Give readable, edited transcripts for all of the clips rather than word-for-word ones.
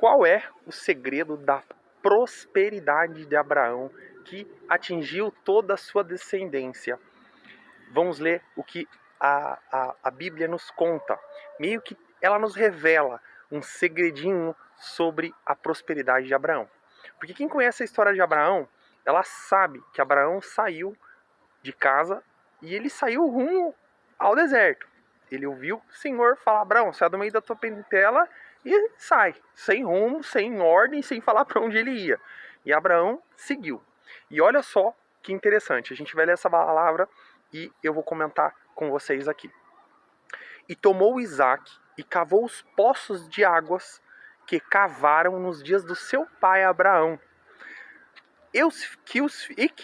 qual é o segredo da prosperidade de Abraão que atingiu toda a sua descendência? Vamos ler o que a Bíblia nos conta. Meio que ela nos revela um segredinho sobre a prosperidade de Abraão. Porque quem conhece a história de Abraão, ela sabe que Abraão saiu de casa e ele saiu rumo ao deserto. Ele ouviu o Senhor falar: Abraão, sai do meio da tua parentela e sai, sem rumo, sem ordem, sem falar para onde ele ia. E Abraão seguiu. E olha só que interessante, a gente vai ler essa palavra e eu vou comentar com vocês aqui. E tomou Isaque e cavou os poços de águas que cavaram nos dias do seu pai Abraão, que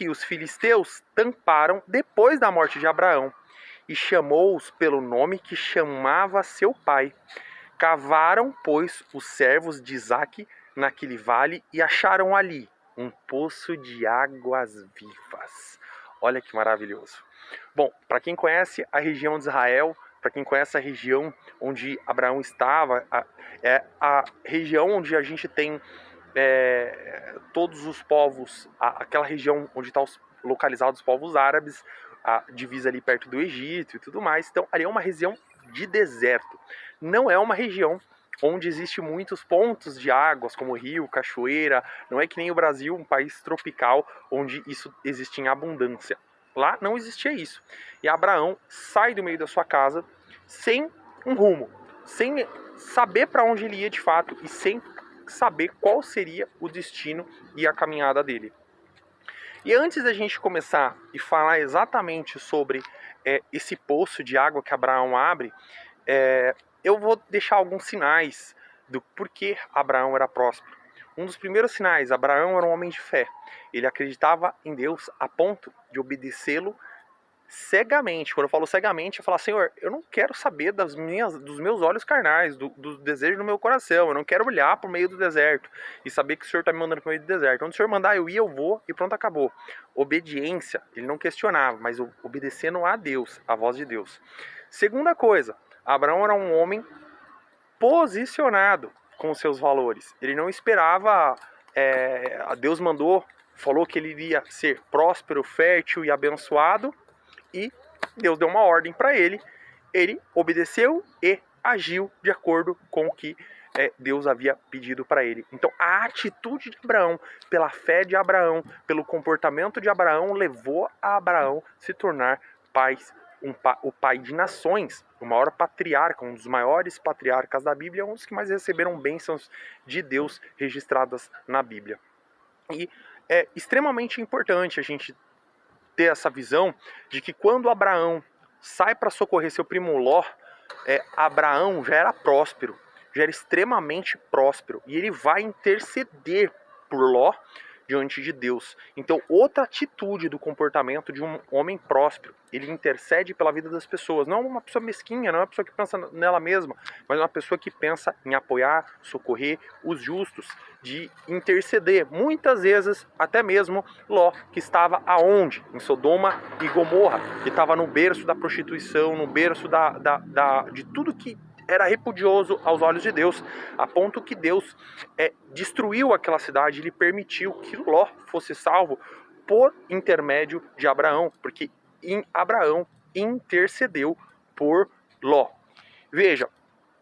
os filisteus tamparam depois da morte de Abraão, e chamou-os pelo nome que chamava seu pai. Cavaram, pois, os servos de Isaque naquele vale e acharam ali um poço de águas vivas. Olha que maravilhoso. Bom, para quem conhece a região de Israel, para quem conhece a região onde Abraão estava, é a região onde a gente tem todos os povos, aquela região onde estão localizados os povos árabes, a divisa ali perto do Egito e tudo mais. Então, ali é uma região de deserto. Não é uma região onde existe muitos pontos de águas, como rio, cachoeira. Não é que nem o Brasil, um país tropical, onde isso existe em abundância. Lá não existia isso. E Abraão sai do meio da sua casa sem um rumo, sem saber para onde ele ia de fato e sem saber qual seria o destino e a caminhada dele. E antes da gente começar e falar exatamente sobre esse poço de água que Abraão abre, eu vou deixar alguns sinais do porquê Abraão era próspero. Um dos primeiros sinais: Abraão era um homem de fé. Ele acreditava em Deus a ponto de obedecê-lo cegamente. Quando eu falo cegamente, eu falo: Senhor, eu não quero saber dos meus olhos carnais, do desejo do meu coração. Eu não quero olhar para o meio do deserto e saber que o Senhor está me mandando para o meio do deserto. Onde o Senhor mandar eu ir, eu vou e pronto, acabou. Obediência, ele não questionava, mas obedecendo a Deus, a voz de Deus. Segunda coisa, Abraão era um homem posicionado com os seus valores. Ele não esperava, Deus falou que ele iria ser próspero, fértil e abençoado, e Deus deu uma ordem para ele. Ele obedeceu e agiu de acordo com o que Deus havia pedido para ele. Então, a atitude de Abraão, pela fé de Abraão, pelo comportamento de Abraão, levou a Abraão se tornar o pai de nações, o maior patriarca, um dos maiores patriarcas da Bíblia, um dos que mais receberam bênçãos de Deus registradas na Bíblia. E é extremamente importante a gente ter essa visão de que quando Abraão sai para socorrer seu primo Ló, Abraão já era próspero, já era extremamente próspero, e ele vai interceder por Ló diante de Deus. Então, outra atitude do comportamento de um homem próspero: ele intercede pela vida das pessoas. Não uma pessoa mesquinha, não é uma pessoa que pensa nela mesma, mas uma pessoa que pensa em apoiar, socorrer os justos, de interceder. Muitas vezes, até mesmo Ló, que estava aonde? Em Sodoma e Gomorra, que estava no berço da prostituição, no berço de tudo que era repudioso aos olhos de Deus, a ponto que Deus destruiu aquela cidade. Ele permitiu que Ló fosse salvo por intermédio de Abraão, porque Abraão intercedeu por Ló. Veja,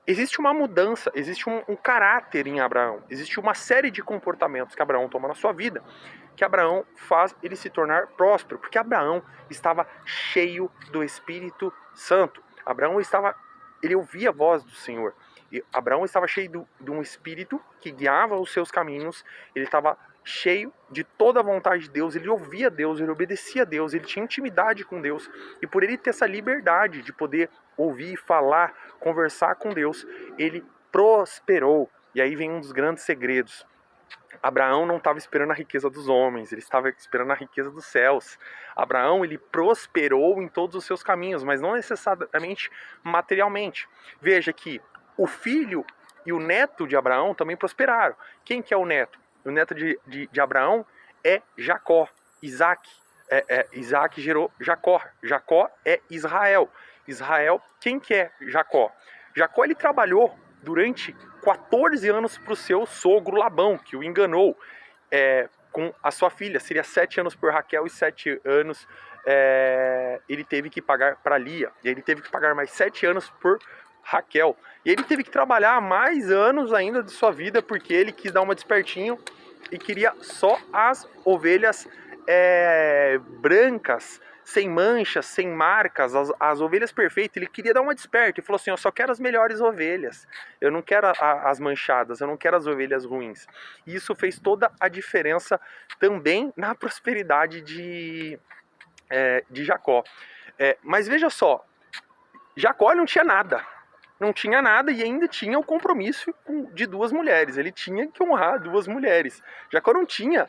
existe uma mudança, existe um caráter em Abraão, existe uma série de comportamentos que Abraão toma na sua vida, que Abraão faz ele se tornar próspero, porque Abraão estava cheio do Espírito Santo. Ele ouvia a voz do Senhor. E Abraão estava cheio de um espírito que guiava os seus caminhos. Ele estava cheio de toda a vontade de Deus. Ele ouvia Deus, ele obedecia a Deus, ele tinha intimidade com Deus. E por ele ter essa liberdade de poder ouvir, falar, conversar com Deus, ele prosperou. E aí vem um dos grandes segredos. Abraão não estava esperando a riqueza dos homens, ele estava esperando a riqueza dos céus. Abraão, ele prosperou em todos os seus caminhos, mas não necessariamente materialmente. Veja que o filho e o neto de Abraão também prosperaram. Quem que é o neto? O neto de Abraão é Jacó. Isaac gerou Jacó. Jacó é Israel. Israel, quem que é Jacó? Jacó, ele trabalhou durante 14 anos para o seu sogro Labão, que o enganou com a sua filha. Seria 7 anos por Raquel e 7 anos ele teve que pagar para Lia. E ele teve que pagar mais 7 anos por Raquel. E ele teve que trabalhar mais anos ainda de sua vida, porque ele quis dar uma despertinho e queria só as ovelhas brancas, sem manchas, sem marcas, as ovelhas perfeitas. Ele queria dar uma desperta e falou assim: eu só quero as melhores ovelhas, eu não quero as manchadas, eu não quero as ovelhas ruins. E isso fez toda a diferença também na prosperidade de Jacó. Mas veja só, Jacó não tinha nada. Não tinha nada e ainda tinha o compromisso de 2 mulheres. Ele tinha que honrar 2 mulheres. Jacó não tinha.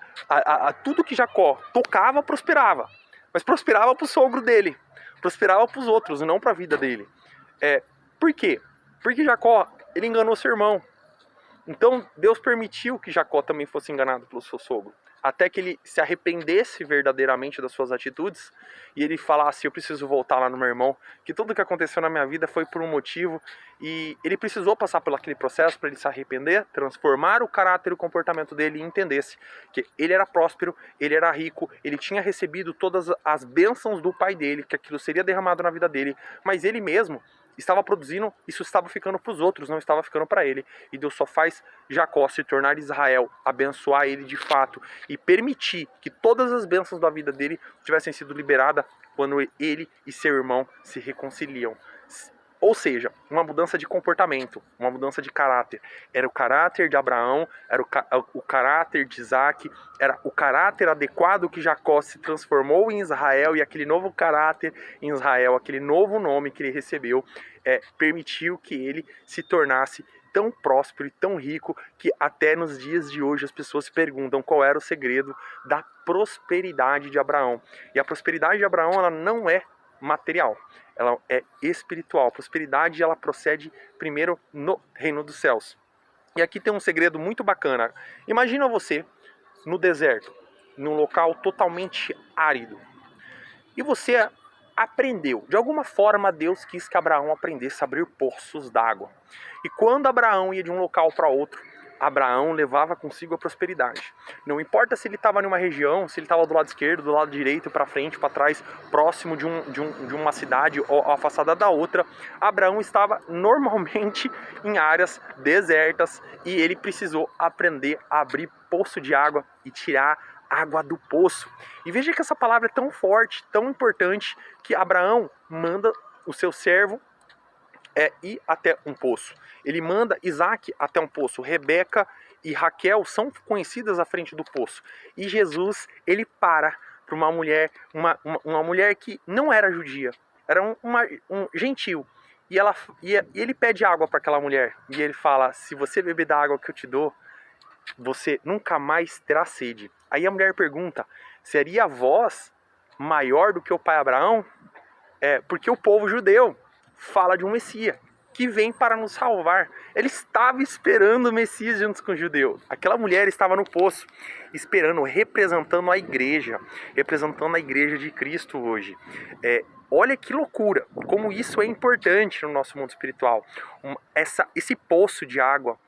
Tudo que Jacó tocava, prosperava. Mas prosperava para o sogro dele. Prosperava para os outros, não para a vida dele. Por quê? Porque Jacó, ele enganou seu irmão. Então Deus permitiu que Jacó também fosse enganado pelo seu sogro. Até que ele se arrependesse verdadeiramente das suas atitudes e ele falasse: eu preciso voltar lá no meu irmão, que tudo que aconteceu na minha vida foi por um motivo. E ele precisou passar por aquele processo para ele se arrepender, transformar o caráter e o comportamento dele e entendesse que ele era próspero, ele era rico, ele tinha recebido todas as bênçãos do pai dele, que aquilo seria derramado na vida dele, mas ele mesmo estava produzindo, isso estava ficando para os outros, não estava ficando para ele. E Deus só faz Jacó se tornar Israel, abençoar ele de fato e permitir que todas as bênçãos da vida dele tivessem sido liberadas quando ele e seu irmão se reconciliam. Ou seja, uma mudança de comportamento, uma mudança de caráter. Era o caráter de Abraão, era o caráter de Isaac, era o caráter adequado que Jacó se transformou em Israel, e aquele novo caráter em Israel, aquele novo nome que ele recebeu, permitiu que ele se tornasse tão próspero e tão rico que até nos dias de hoje as pessoas se perguntam qual era o segredo da prosperidade de Abraão. E a prosperidade de Abraão, ela não é material, ela é espiritual. A prosperidade, ela procede primeiro no reino dos céus. E aqui tem um segredo muito bacana. Imagina você no deserto, num local totalmente árido, e você aprendeu, de alguma forma Deus quis que Abraão aprendesse a abrir poços d'água. E quando Abraão ia de um local para outro, Abraão levava consigo a prosperidade. Não importa se ele estava em uma região, se ele estava do lado esquerdo, do lado direito, para frente, para trás, próximo de uma cidade ou afastada da outra, Abraão estava normalmente em áreas desertas e ele precisou aprender a abrir poço de água e tirar água do poço. E veja que essa palavra é tão forte, tão importante, que Abraão manda o seu servo ir até um poço. Ele manda Isaac até um poço. Rebeca e Raquel são conhecidas à frente do poço. E Jesus, ele para uma mulher, uma mulher que não era judia, era um gentil. E ele pede água para aquela mulher. E ele fala: se você beber da água que eu te dou, você nunca mais terá sede. Aí a mulher pergunta: seria a voz maior do que o pai Abraão? Porque o povo judeu fala de um Messias que vem para nos salvar. Ele estava esperando o Messias junto com o judeu. Aquela mulher estava no poço, esperando, representando a igreja de Cristo hoje. Olha que loucura, como isso é importante no nosso mundo espiritual. Esse poço de água.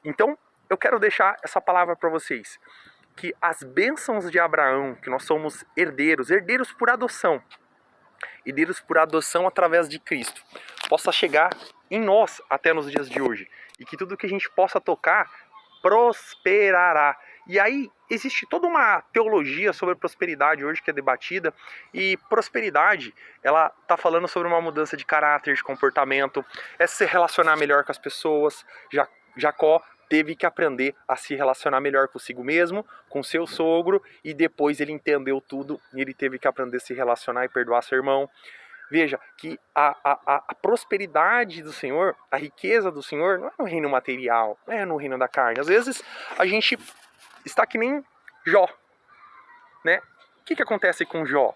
Então, eu quero deixar essa palavra para vocês. Que as bênçãos de Abraão, que nós somos herdeiros por adoção, herdeiros por adoção através de Cristo, possa chegar em nós até nos dias de hoje. E que tudo que a gente possa tocar prosperará. E aí existe toda uma teologia sobre prosperidade hoje que é debatida. E prosperidade, ela está falando sobre uma mudança de caráter, de comportamento, se relacionar melhor com as pessoas. Jacó teve que aprender a se relacionar melhor consigo mesmo, com seu sogro, e depois ele entendeu tudo e ele teve que aprender a se relacionar e perdoar seu irmão. Veja que a prosperidade do Senhor, a riqueza do Senhor, não é no reino material, não é no reino da carne. Às vezes a gente está que nem Jó, né? O que acontece com Jó?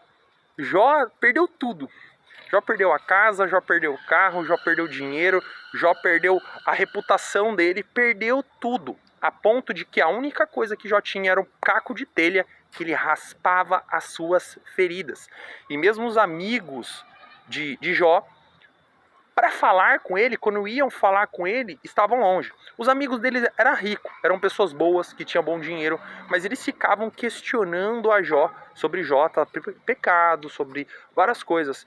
Jó perdeu tudo. Jó perdeu a casa, Jó perdeu o carro, Jó perdeu o dinheiro, Jó perdeu a reputação dele, perdeu tudo. A ponto de que a única coisa que Jó tinha era um caco de telha que ele raspava as suas feridas. E mesmo os amigos de Jó para falar com ele, quando iam falar com ele, estavam longe. Os amigos dele eram ricos, eram pessoas boas, que tinham bom dinheiro, mas eles ficavam questionando a Jó, sobre Jó, pecado, sobre várias coisas.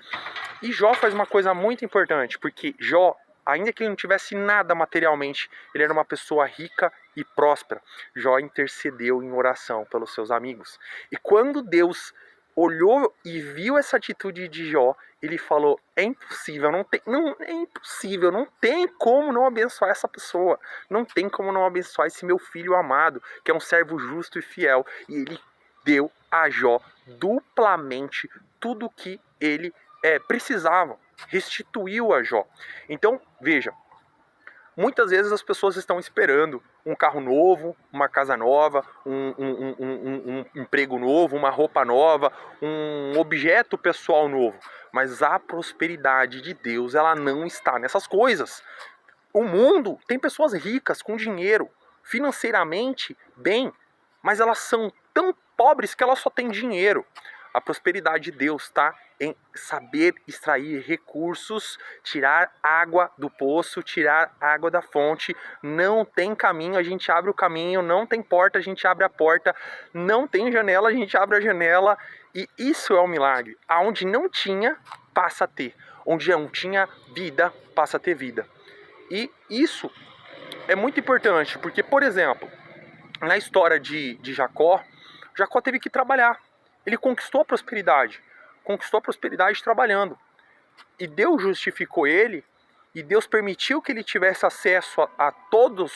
E Jó faz uma coisa muito importante, porque Jó, ainda que ele não tivesse nada materialmente, ele era uma pessoa rica e próspera. Jó intercedeu em oração pelos seus amigos. E quando Deus olhou e viu essa atitude de Jó, ele falou: é impossível, é impossível, não tem como não abençoar essa pessoa, não tem como não abençoar esse meu filho amado, que é um servo justo e fiel. E ele deu a Jó duplamente tudo que ele precisava, restituiu a Jó. Então, veja, muitas vezes as pessoas estão esperando um carro novo, uma casa nova, um emprego novo, uma roupa nova, um objeto pessoal novo. Mas a prosperidade de Deus, ela não está nessas coisas. O mundo tem pessoas ricas, com dinheiro, financeiramente bem, mas elas são tão pobres que elas só têm dinheiro. A prosperidade de Deus está em saber extrair recursos, tirar água do poço, tirar água da fonte. Não tem caminho, a gente abre o caminho. Não tem porta, a gente abre a porta. Não tem janela, a gente abre a janela. E isso é um milagre. Aonde não tinha, passa a ter. Onde não tinha vida, passa a ter vida. E isso é muito importante, porque, por exemplo, na história de Jacó, Jacó teve que trabalhar. Ele conquistou a prosperidade trabalhando. E Deus justificou ele, e Deus permitiu que ele tivesse acesso a toda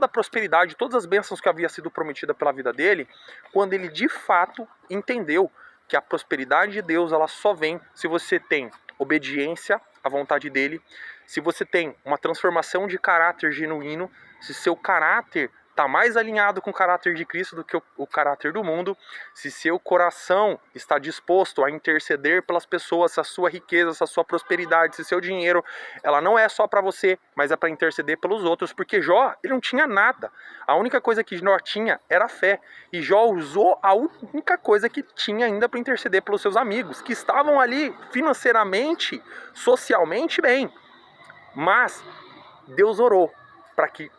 a prosperidade, todas as bênçãos que havia sido prometida pela vida dele, quando ele de fato entendeu que a prosperidade de Deus, ela só vem se você tem obediência à vontade dele, se você tem uma transformação de caráter genuíno, se seu caráter está mais alinhado com o caráter de Cristo do que o caráter do mundo, se seu coração está disposto a interceder pelas pessoas, se a sua riqueza, se a sua prosperidade, se seu dinheiro, ela não é só para você, mas é para interceder pelos outros, porque Jó, ele não tinha nada. A única coisa que Jó tinha era a fé. E Jó usou a única coisa que tinha ainda para interceder pelos seus amigos, que estavam ali financeiramente, socialmente bem. Mas Deus orou para que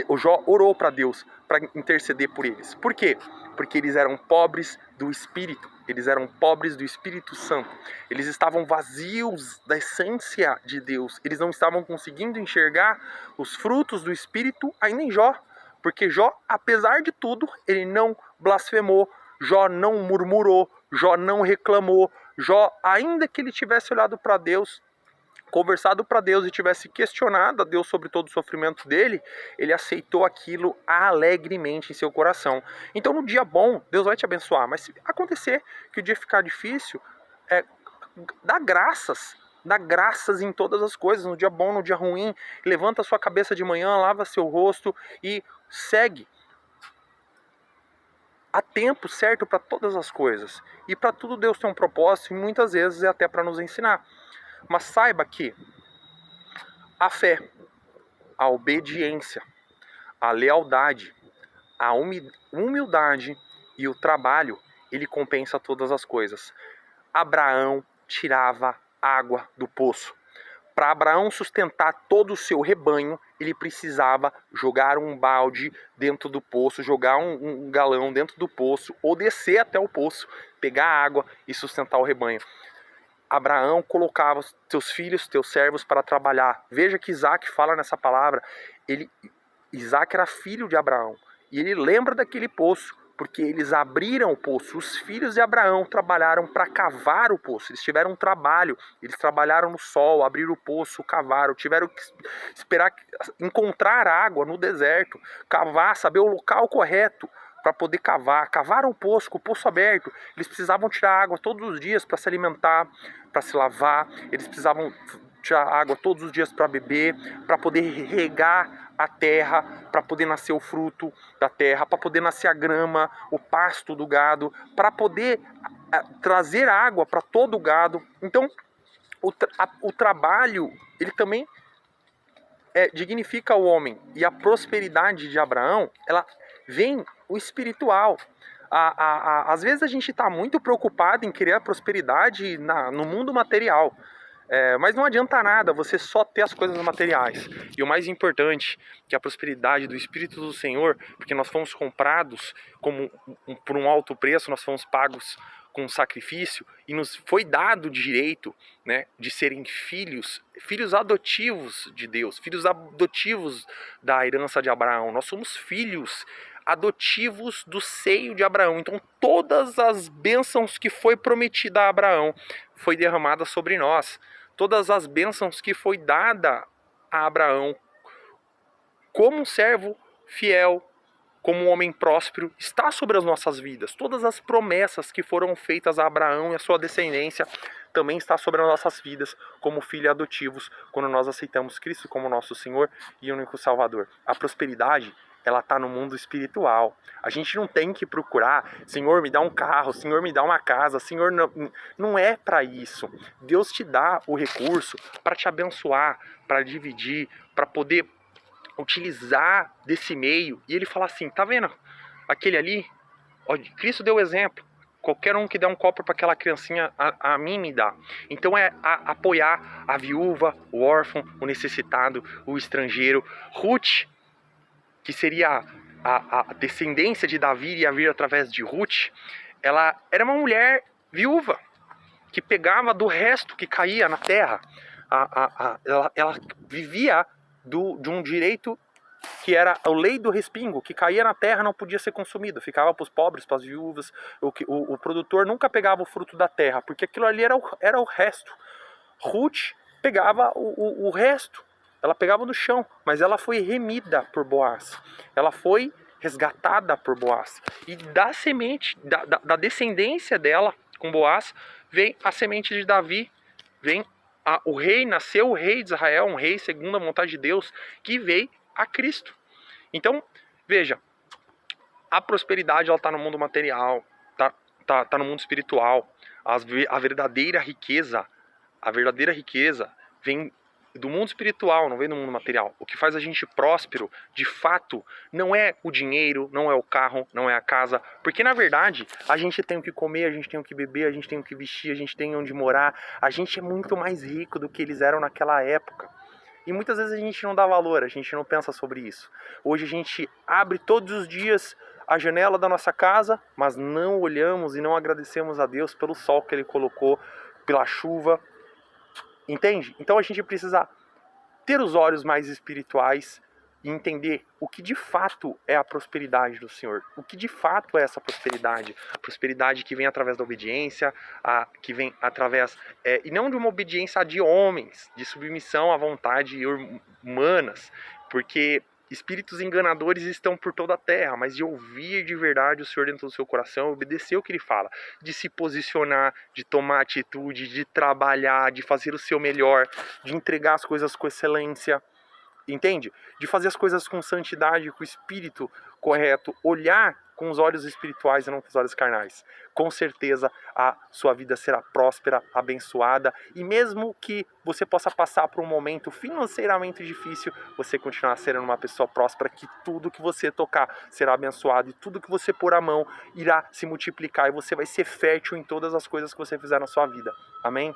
o Jó orou para Deus para interceder por eles. Por quê? Porque eles eram pobres do Espírito. Eles eram pobres do Espírito Santo. Eles estavam vazios da essência de Deus. Eles não estavam conseguindo enxergar os frutos do Espírito ainda em Jó. Porque Jó, apesar de tudo, ele não blasfemou. Jó não murmurou. Jó não reclamou. Jó, ainda que ele tivesse olhado para Deus, conversado para Deus e tivesse questionado a Deus sobre todo o sofrimento dele, ele aceitou aquilo alegremente em seu coração. Então no dia bom, Deus vai te abençoar, mas se acontecer que o dia ficar difícil, dá graças em todas as coisas, no dia bom, no dia ruim, levanta a sua cabeça de manhã, lava seu rosto e segue. Há tempo certo para todas as coisas, e para tudo Deus tem um propósito, e muitas vezes é até para nos ensinar. Mas saiba que a fé, a obediência, a lealdade, a humildade e o trabalho, ele compensa todas as coisas. Abraão tirava água do poço. Para Abraão sustentar todo o seu rebanho, ele precisava jogar um balde dentro do poço, jogar um galão dentro do poço, ou descer até o poço, pegar água e sustentar o rebanho. Abraão colocava seus filhos, teus servos para trabalhar. Veja que Isaac fala nessa palavra. Isaac era filho de Abraão. E ele lembra daquele poço, porque eles abriram o poço. Os filhos de Abraão trabalharam para cavar o poço. Eles tiveram um trabalho. Eles trabalharam no sol, abriram o poço, cavaram. Tiveram que esperar encontrar água no deserto. Cavar, saber o local correto para poder cavar. Cavaram o poço, com o poço aberto. Eles precisavam tirar água todos os dias para se alimentar, para se lavar. Eles precisavam tirar água todos os dias para beber, para poder regar a terra, para poder nascer o fruto da terra, para poder nascer a grama, o pasto do gado, para poder trazer água para todo o gado. Então, o trabalho, ele também dignifica o homem. E a prosperidade de Abraão, ela vem o espiritual. Às vezes a gente está muito preocupado em querer a prosperidade no mundo material. Mas não adianta nada você só ter as coisas materiais. E o mais importante, que é a prosperidade do Espírito do Senhor, porque nós fomos comprados por um alto preço, nós fomos pagos com sacrifício e nos foi dado o direito, né, de serem filhos adotivos de Deus, filhos adotivos da herança de Abraão. Nós somos filhos adotivos do seio de Abraão. Então todas as bênçãos que foi prometida a Abraão foi derramada sobre nós. Todas as bênçãos que foi dada a Abraão como um servo fiel, como um homem próspero, está sobre as nossas vidas. Todas as promessas que foram feitas a Abraão e a sua descendência também está sobre as nossas vidas como filhos adotivos, quando nós aceitamos Cristo como nosso Senhor e único Salvador. A prosperidade, ela está no mundo espiritual. A gente não tem que procurar, Senhor, me dá um carro, Senhor, me dá uma casa, Senhor, não é para isso. Deus te dá o recurso para te abençoar, para dividir, para poder utilizar desse meio. E ele fala assim, tá vendo aquele ali? Ó, Cristo deu o exemplo. Qualquer um que der um copo para aquela criancinha, a mim me dá. Então apoiar a viúva, o órfão, o necessitado, o estrangeiro. Ruth, que seria a descendência de Davi, ia vir através de Ruth, ela era uma mulher viúva, que pegava do resto que caía na terra. Ela vivia de um direito que era a lei do respingo, que caía na terra, não podia ser consumido, ficava para os pobres, para as viúvas. O produtor nunca pegava o fruto da terra, porque aquilo ali era o resto. Ruth pegava o resto, ela pegava do chão, mas ela foi remida por Boaz, ela foi resgatada por Boaz, e da semente, da descendência dela com Boaz, vem a semente de Davi, vem o rei, nasceu o rei de Israel, um rei segundo a vontade de Deus, que veio a Cristo. Então, veja, a prosperidade está no mundo material, tá no mundo espiritual. A verdadeira riqueza vem do mundo espiritual, não vem do mundo material. O que faz a gente próspero, de fato, não é o dinheiro, não é o carro, não é a casa, porque na verdade a gente tem o que comer, a gente tem o que beber, a gente tem o que vestir, a gente tem onde morar. A gente é muito mais rico do que eles eram naquela época. E muitas vezes a gente não dá valor, a gente não pensa sobre isso. Hoje a gente abre todos os dias a janela da nossa casa, mas não olhamos e não agradecemos a Deus pelo sol que Ele colocou, pela chuva. Entende? Então a gente precisa ter os olhos mais espirituais e entender o que de fato é a prosperidade do Senhor. O que de fato é essa prosperidade. A prosperidade que vem através da obediência, que vem através, e não de uma obediência de homens, de submissão à vontade humanas, porque espíritos enganadores estão por toda a terra, mas de ouvir de verdade o Senhor dentro do seu coração, obedecer o que Ele fala, de se posicionar, de tomar atitude, de trabalhar, de fazer o seu melhor, de entregar as coisas com excelência, entende? De fazer as coisas com santidade, com o espírito correto, olhar com os olhos espirituais e não com os olhos carnais. Com certeza a sua vida será próspera, abençoada, e mesmo que você possa passar por um momento financeiramente difícil, você continuará sendo uma pessoa próspera, que tudo que você tocar será abençoado, e tudo que você pôr a mão irá se multiplicar, e você vai ser fértil em todas as coisas que você fizer na sua vida. Amém?